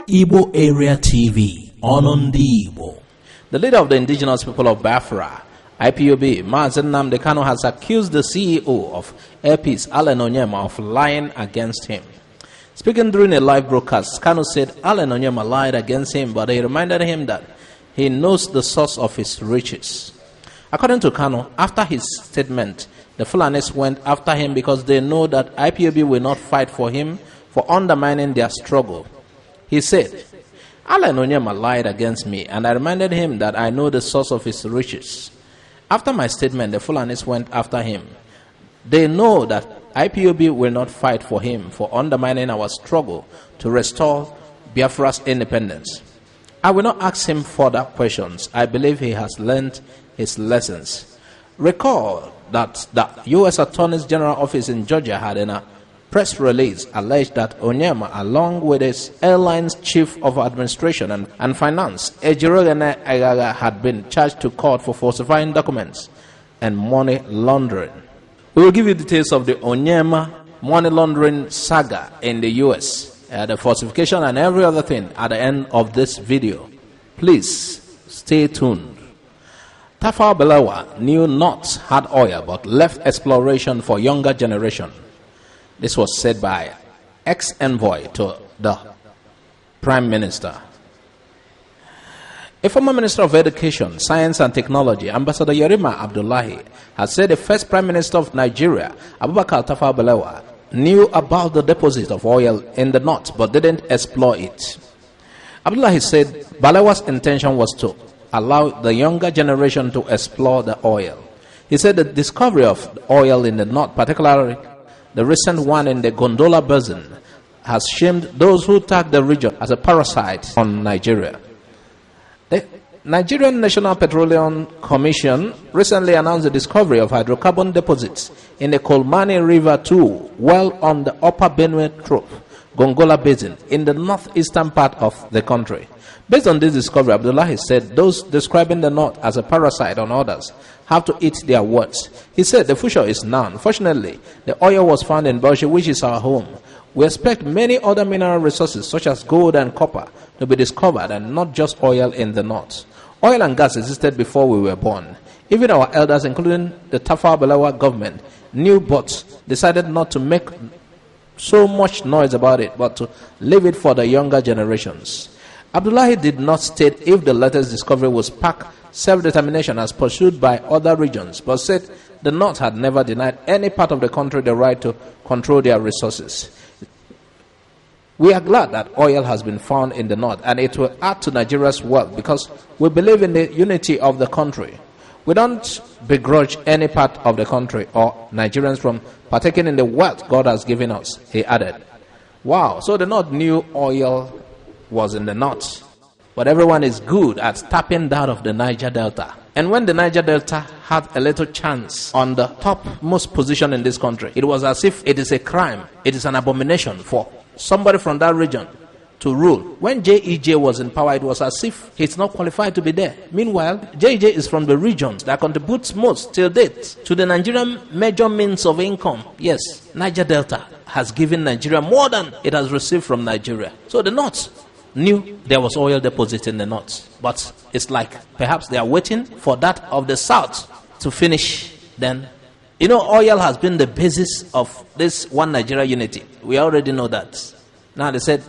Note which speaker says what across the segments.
Speaker 1: Igbo Area TV, Onondi Igbo. The leader of the indigenous people of Biafra, IPOB, Nnamdi Kanu, has accused the CEO of Peace Allen Onyema of lying against him. Speaking during a live broadcast, Kanu said Allen Onyema lied against him, but he reminded him that he knows the source of his riches. According to Kanu, after his statement, the Fulanis went after him because they know that IPOB will not fight for him for undermining their struggle. He said, Allen Onyema lied against me, and I reminded him that I know the source of his riches. After my statement, the Fulanis went after him. They know that IPOB will not fight for him for undermining our struggle to restore Biafra's independence. I will not ask him further questions. I believe he has learned his lessons. Recall that the U.S. Attorney General Office in Georgia had in a press release alleged that Onyema, along with his airline's chief of administration and finance, Ejirogene Agaga, had been charged to court for falsifying documents and money laundering. We will give you details of the Onyema money laundering saga in the U.S., the falsification and every other thing at the end of this video. Please stay tuned. Tafawa Balewa knew not hard oil but left exploration for younger generation. This was said by ex-envoy to the Prime Minister. A former Minister of Education, Science and Technology, Ambassador Yerima Abdullahi, has said the first Prime Minister of Nigeria, Abubakar Tafawa Balewa, knew about the deposit of oil in the north but didn't explore it. Abdullahi said Balewa's intention was to allow the younger generation to explore the oil. He said the discovery of oil in the north, particularly the recent one in the Gondola Basin, has shamed those who tag the region as a parasite on Nigeria. The Nigerian National Petroleum Commission recently announced the discovery of hydrocarbon deposits in the Kolmani River 2, well on the upper Benue Trough, Gongola Basin, in the northeastern part of the country. Based on this discovery, Abdullahi said those describing the north as a parasite on others have to eat their words. He said the future is now. Fortunately, the oil was found in Bauchi, which is our home. We expect many other mineral resources such as gold and copper to be discovered, and not just oil in the north. Oil and gas existed before we were born. Even our elders, including the Tafawa Balewa government, knew but decided not to make so much noise about it, but to leave it for the younger generations. Abdullahi did not state if the latest discovery will spark self-determination as pursued by other regions, but said the North had never denied any part of the country the right to control their resources. We are glad that oil has been found in the North, and it will add to Nigeria's wealth because we believe in the unity of the country. We don't begrudge any part of the country or Nigerians from partaking in the wealth God has given us, he added. Wow, so the North knew oil was in the north, but everyone is good at tapping out of the Niger Delta. And when the Niger Delta had a little chance on the topmost position in this country, it was as if it is a crime, it is an abomination for somebody from that region to rule. When JEJ was in power, it was as if he's not qualified to be there. Meanwhile, JEJ is from the regions that contributes most till date to the Nigerian major means of income. Yes, Niger Delta has given Nigeria more than it has received from Nigeria. So the North knew there was oil deposit in the north, but it's like perhaps they are waiting for that of the south to finish. Then, oil has been the basis of this one Nigeria unity. We already know that. Now they said,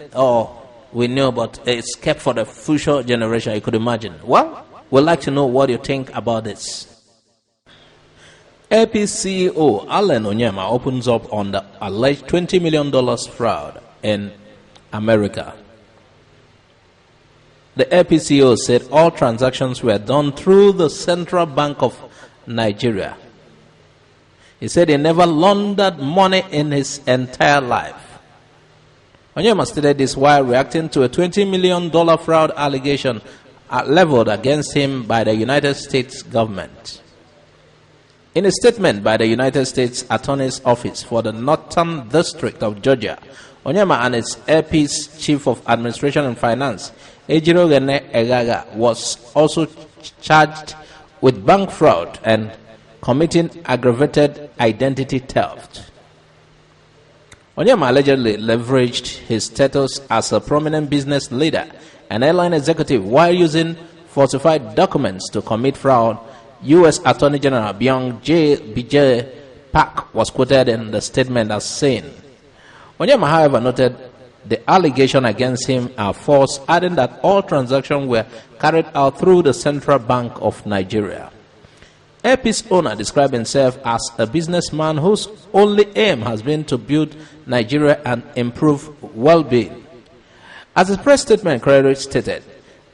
Speaker 1: we know, but it's kept for the future generation. You could imagine. Well, we'd like to know what you think about this. AP CEO Allen Onyema opens up on the alleged $20 million fraud in America. The APCO said all transactions were done through the Central Bank of Nigeria. He said he never laundered money in his entire life. Onyema stated this while reacting to a $20 million fraud allegation leveled against him by the United States government. In a statement by the United States Attorney's Office for the Northern District of Georgia, Onyema and its AP's Chief of Administration and Finance, Ejirogene Agaga, was also charged with bank fraud and committing aggravated identity theft. Onyema allegedly leveraged his status as a prominent business leader and airline executive while using falsified documents to commit fraud. U.S. Attorney General Byung B.J. Park was quoted in the statement as saying, Onyema, however, noted the allegation against him are false, adding that all transactions were carried out through the Central Bank of Nigeria. Peace owner described himself as a businessman whose only aim has been to build Nigeria and improve well-being. As his press statement clearly stated,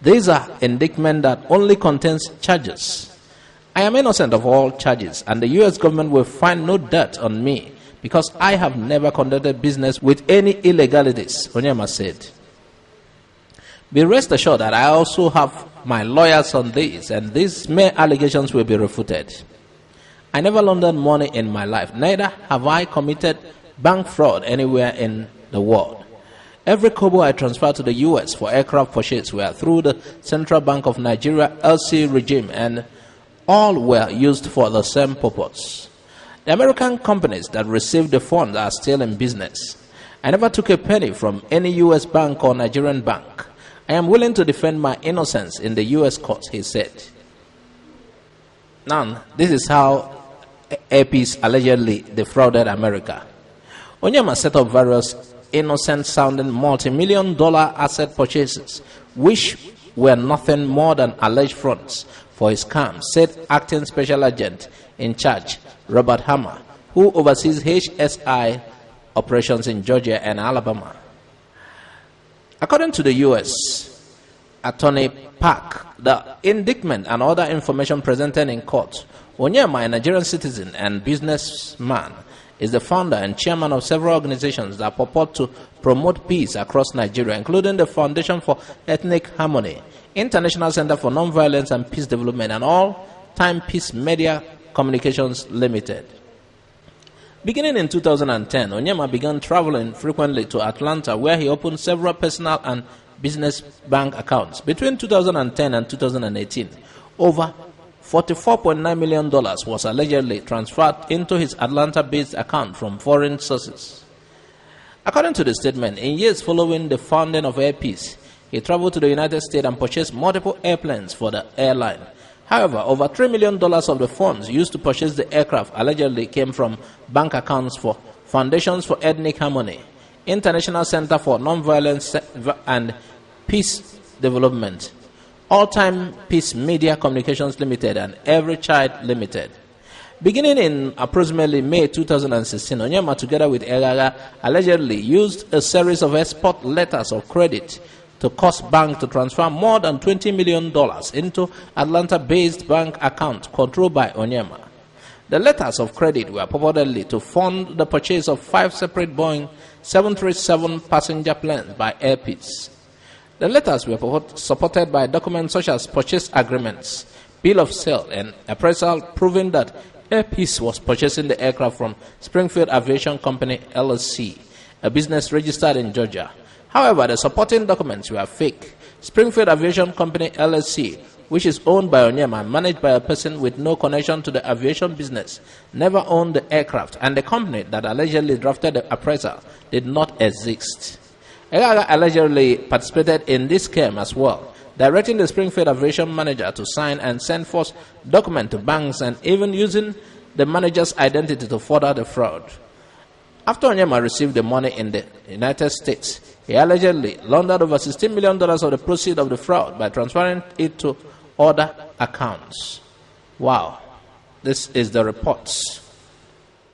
Speaker 1: these are indictment that only contains charges. I am innocent of all charges, and the U.S. government will find no dirt on me because I have never conducted business with any illegalities, Onyema said. Be rest assured that I also have my lawyers on this, and these mere allegations will be refuted. I never laundered money in my life, neither have I committed bank fraud anywhere in the world. Every kobo I transferred to the U.S. for aircraft purchase were through the Central Bank of Nigeria LC regime, and all were used for the same purpose. The American companies that received the funds are still in business. I never took a penny from any U.S. bank or Nigerian bank. I am willing to defend my innocence in the U.S. courts, he said. Now, this is how Peace allegedly defrauded America. Onyema set up various innocent-sounding multi-million-dollar asset purchases, which were nothing more than alleged fronts for his scam, said acting special agent in charge, Robert Hammer, who oversees HSI operations in Georgia and Alabama. According to the U.S. Attorney Park, the indictment and other information presented in court, Onyema, a Nigerian citizen and businessman, is the founder and chairman of several organizations that purport to promote peace across Nigeria, including the Foundation for Ethnic Harmony, International Center for Nonviolence and Peace Development, and All-Time Peace Media Communications Limited. Beginning in 2010, Onyema began traveling frequently to Atlanta, where he opened several personal and business bank accounts. Between 2010 and 2018, over $44.9 million was allegedly transferred into his Atlanta-based account from foreign sources. According to the statement, in years following the founding of Air Peace, he traveled to the United States and purchased multiple airplanes for the airline. However, over $3 million of the funds used to purchase the aircraft allegedly came from bank accounts for Foundations for Ethnic Harmony, International Center for Nonviolence and Peace Development, All-Time Peace Media Communications Limited, and Every Child Limited. Beginning in approximately May 2016, Onyema, together with Egaga, allegedly used a series of export letters of credit to cause bank to transfer more than $20 million into Atlanta-based bank account controlled by Onyema. The letters of credit were purportedly to fund the purchase of 5 separate Boeing 737 passenger planes by Air Peace. The letters were supported by documents such as purchase agreements, bill of sale, and appraisal proving that Air Peace was purchasing the aircraft from Springfield Aviation Company, LLC, a business registered in Georgia. However, the supporting documents were fake. Springfield Aviation Company, LLC, which is owned by Onyema and managed by a person with no connection to the aviation business, never owned the aircraft, and the company that allegedly drafted the appraisal did not exist. Egaga allegedly participated in this scheme as well, directing the Springfield Aviation manager to sign and send false documents to banks and even using the manager's identity to further the fraud. After Onyema received the money in the United States, he allegedly laundered over $16 million of the proceeds of the fraud by transferring it to other accounts. Wow. This is the reports.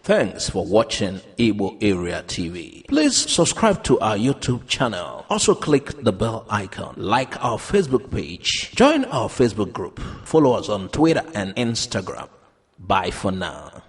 Speaker 1: Thanks for watching Igbo Area TV. Please subscribe to our YouTube channel. Also click the bell icon. Like our Facebook page. Join our Facebook group. Follow us on Twitter and Instagram. Bye for now.